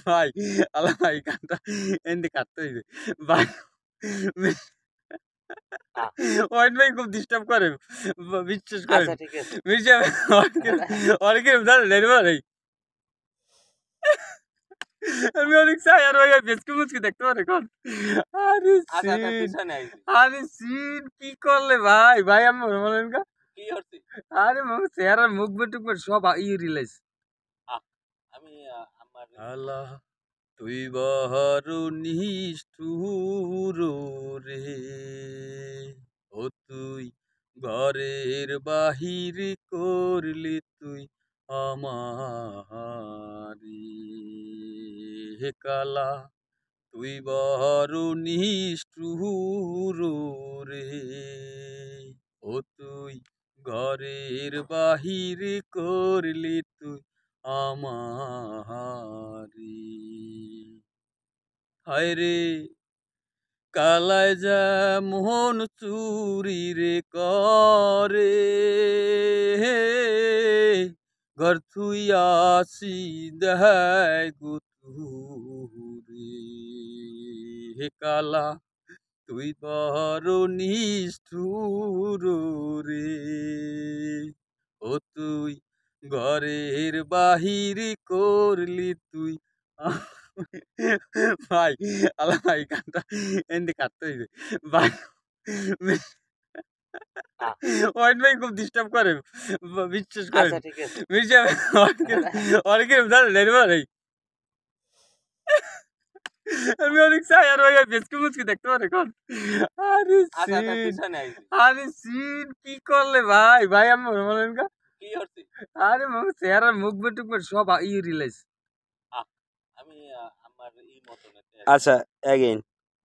ভাই আল্লাহ ভাই গানটা এন্ডে কাটতে হইবে ভাই ওয়াইন ভাই খুব ডিস্টার্ব করে বিশ্বাস করেন আচ্ছা ঠিক আছে মির্জা অনেকের জানেন ভাই আমি অনেক চাই আর ভাই বেচকে মুচকে দেখতে পারে কোন আরে আচ্ছা আচ্ছা সিন পিছনে আইছি আরে সিন কি করলে ভাই ভাই আমি বলেন কা কি হচ্ছে আরে মামা চেহারার মুখ বেটুক সব রিলাইজ আমি আমার আল্লাহ তুই বড় নিষ্ঠুর রে ও তুই ঘরের বাহির করলি তুই আমারি হে কালা তুই বড় নিষ্ঠুর রে ও তুই ঘরের বাহির করলি তুই আমারি হায় রে কালায় যেমন চুরি রে করে ঘর থুই আসি দেয় গুতুরি হে কালা তুই বড় নিষ্ঠুর রে ও তুই ঘরের বাহির করলি তুই ভাই আল্লাহ ভাই গানটা এন্ডে কাটতে হইবে ভাই ওয়াইন ভাই খুব ডিস্টার্ব করে বিশ্বাস করেন আচ্ছা ঠিক আছে মির্জা অনেকের জানেন ভাই আমি অনেক চাই আর ভাই বেচকে মুচকে দেখতে পারে কোন আরে আচ্ছা আচ্ছা সিন পিছনে আইছি আরে সিন কি করলে ভাই ভাই আমি বলেন কা কি হচ্ছে আরে মামা চেহারার মুখ বেটুক সব রিলাইজ আমি আমার এই মতন আচ্ছা, অ্যাগেইন